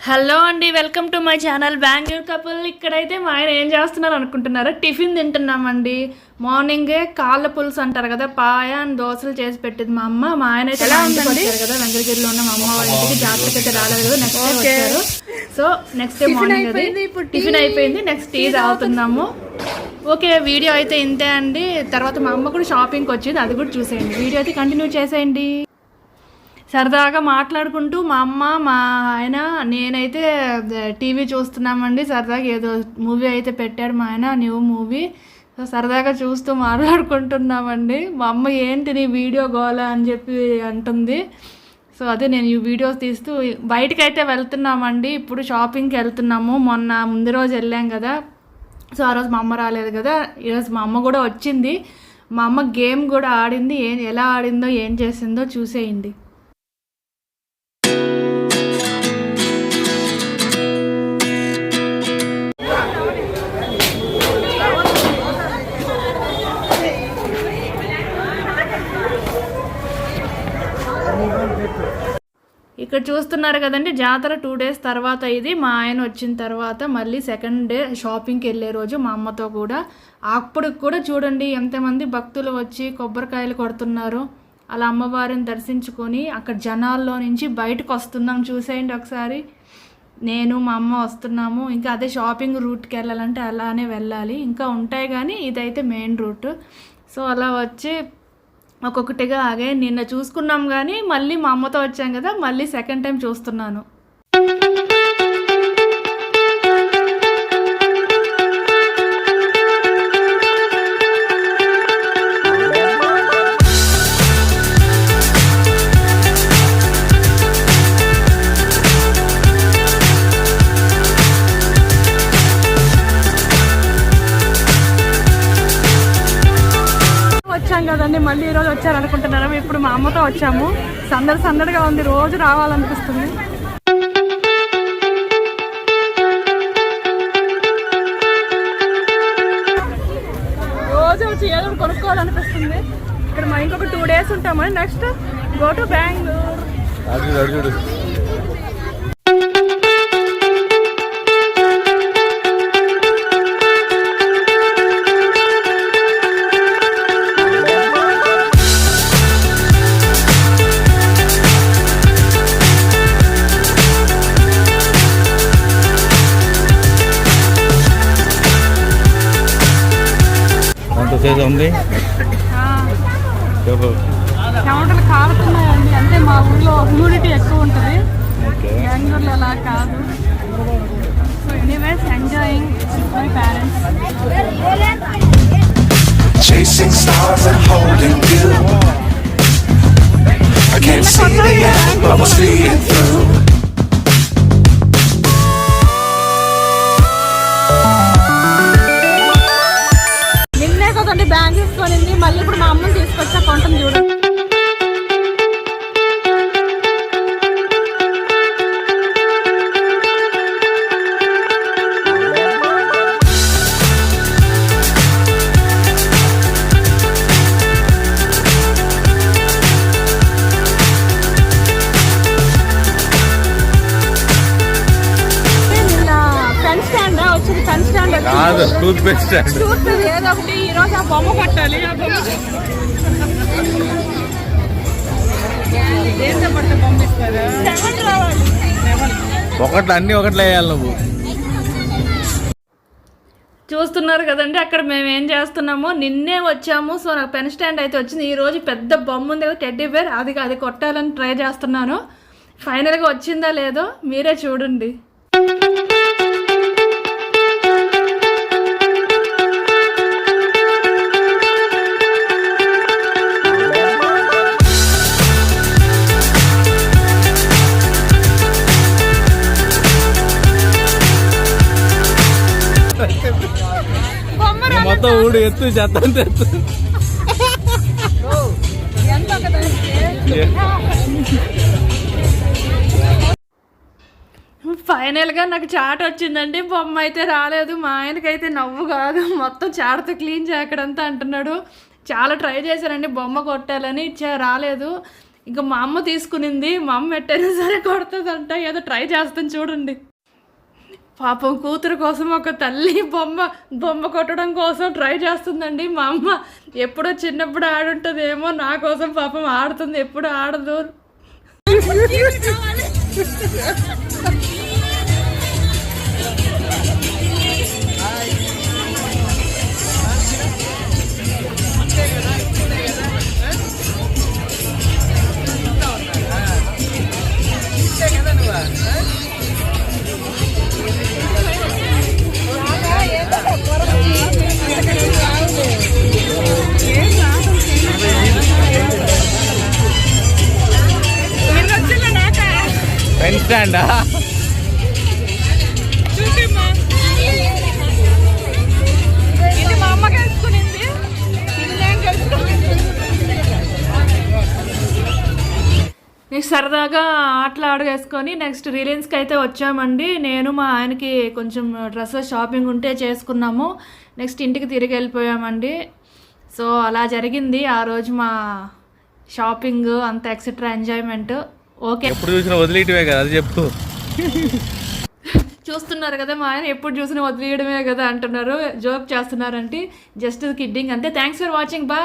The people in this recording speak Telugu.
హలో అండి, welcome to my channel Bengaluru couple. ఇక్కడైతే మా ఆయన ఏం చేస్తున్నారు అనుకుంటున్నారా? టిఫిన్ తింటున్నామండి. మార్నింగే కాళ్ళ పులుసు అంటారు కదా, పాయ అని దోశలు చేసి పెట్టింది మా అమ్మ. మా ఆయన అయితే వచ్చారు కదా, వెంకటగిరిలో ఉన్న మా అమ్మ వాళ్ళ ఇంటికి. జాతరకి అయితే రాలేదు కదా, నెక్స్ట్ డే వచ్చారు. సో నెక్స్ట్ డే మార్నింగ్ అది టిఫిన్ అయిపోయింది, నెక్స్ట్ టీ తాగుతున్నాము. ఓకే, వీడియో అయితే ఇంతే అండి. తర్వాత మా అమ్మ కూడా షాపింగ్కి వచ్చింది, అది కూడా చూసేయండి. వీడియో అయితే కంటిన్యూ చేసేయండి. సరదాగా మాట్లాడుకుంటూ మా అమ్మ, మా ఆయన, నేనైతే టీవీ చూస్తున్నామండి. సరదాగా ఏదో మూవీ అయితే పెట్టాడు మా ఆయన, న్యూ మూవీ. సో సరదాగా చూస్తూ మాట్లాడుకుంటున్నామండి. మా అమ్మ ఏంటి నీ వీడియో గోల అని చెప్పి అంటుంది. సో అదే నేను ఈ వీడియోస్ తీస్తూ బయటకు అయితే వెళ్తున్నామండి. ఇప్పుడు షాపింగ్కి వెళ్తున్నాము. మొన్న ముందు రోజు వెళ్ళాం కదా, సో ఆ రోజు మా అమ్మ రాలేదు కదా, ఈరోజు మా అమ్మ కూడా వచ్చింది. మా అమ్మ గేమ్ కూడా ఆడింది. ఎలా ఆడిందో ఏం చేసిందో చూసేయండి. ఇక్కడ చూస్తున్నారు కదండి, జాతర 2 days తర్వాత ఇది. మా ఆయన వచ్చిన తర్వాత మళ్ళీ సెకండ్ డే షాపింగ్కి వెళ్ళే రోజు మా అమ్మతో కూడా. అప్పుడు కూడా చూడండి ఎంతమంది భక్తులు వచ్చి కొబ్బరికాయలు కొడుతున్నారు. అలా అమ్మవారిని దర్శించుకొని అక్కడ జనాల్లో నుంచి బయటకు వస్తున్నాం. చూసేయండి ఒకసారి. నేను మా అమ్మ వస్తున్నాము. ఇంకా అదే షాపింగ్ రూట్కి వెళ్ళాలంటే అలానే వెళ్ళాలి, ఇంకా ఉంటాయి కానీ ఇదైతే మెయిన్ రూట్. సో అలా వచ్చి ఒక్కొక్కటిగా ఆగే నిన్న చూసుకున్నాం కానీ మళ్ళీ మా అమ్మతో వచ్చాం కదా, మళ్ళీ సెకండ్ టైం చూస్తున్నాను. వచ్చాం కదండి, మళ్ళీ ఈరోజు వచ్చారనుకుంటున్నారా? ఇప్పుడు మా అమ్మతో వచ్చాము. సందడిగా ఉంది, రోజు రావాలనిపిస్తుంది. రోజు వచ్చి ఏదో కొనుక్కోవాలనిపిస్తుంది. ఇక్కడ మా ఇంకొక 2 days ఉంటామని, నెక్స్ట్ గో టు బెంగళూరు. ఉంది చెమటలు కారుతున్నాయండి. అంటే మా ఊళ్ళో హ్యూమిడిటీ ఎక్కువ ఉంటుంది, బెంగళూరులో అలా కాదు. So anyways enjoying my parents. Chasing stars and holding you. I can't see the end, but we'll see it through. Bank తీసుకొనింది, మళ్ళీ ఇప్పుడు మా అమ్మని తీసుకొచ్చా కొంటాం చూడండి. పెన్ స్టాండ్ వచ్చింది, పెన్ స్టాండ్ టూత్ పేస్ట్ ఏదో ఒకటి. ఈరోజు ఆ బొమ్మ పట్టాలి. ఆ బొమ్మ బొమ్మ ఇస్తారా? ఒకట్లు అన్ని ఒకట్లు వేయాలి నువ్వు. చూస్తున్నారు కదండి, అక్కడ మేము ఏం చేస్తున్నామో. నిన్నే వచ్చాము. సో నాకు పెన్ స్టాండ్ అయితే వచ్చింది. ఈరోజు పెద్ద బొమ్మ ఉంది కదా, టెడ్డీ బేర్, అది కొట్టాలని ట్రై చేస్తున్నాను. ఫైనల్గా వచ్చిందా లేదో మీరే చూడండి. మొత్తం ఊడు ఎత్తు చెత్త ఎత్తు. ఫైనల్గా నాకు చాట్ వచ్చిందండి, బొమ్మ అయితే రాలేదు. మా ఆయనకైతే నవ్వు కాదు, మొత్తం చాటతో క్లీన్ చేయకడంతా అంటున్నాడు. చాలా ట్రై చేశారండి బొమ్మ కొట్టాలని, రాలేదు. ఇంకా మా అమ్మ తీసుకునింది, మా అమ్మ ఎట్టయినా సరే కొడుతుందంట, ఏదో ట్రై చేస్తాను చూడండి. పాపం కూతురు కోసం ఒక తల్లి బొమ్మ కొట్టడం కోసం ట్రై చేస్తుందండి మా అమ్మ. ఎప్పుడో చిన్నప్పుడు ఆడుంటుందేమో, నా కోసం పాపం ఆడుతుంది, ఎప్పుడు ఆడదు. పెన్ స్టాండా? ఇది మా అమ్మ వేసుకునింది. నెక్స్ట్ సరదాగా ఆటలు వేసుకొని నెక్స్ట్ రిలయన్స్కి అయితే వచ్చామండి. నేను మా ఆయనకి కొంచెం డ్రెస్సెస్ షాపింగ్ ఉంటే చేసుకున్నాము. నెక్స్ట్ ఇంటికి తిరిగి వెళ్ళిపోయామండి. సో అలా జరిగింది ఆ రోజు మా షాపింగ్ అంత ఎక్సెట్రా ఎంజాయ్మెంట్. ఓకే, ఎప్పుడు చూసినా వదిలేయటమే కదా, అది చెప్పు. చూస్తున్నారు కదా మా ఆయన ఎప్పుడు చూసినా వదిలేయడమే కదా అంటున్నారు, జోక్ చేస్తున్నారంటే జస్ట్ కిడ్డింగ్ అంతే. Thanks for watching, bye.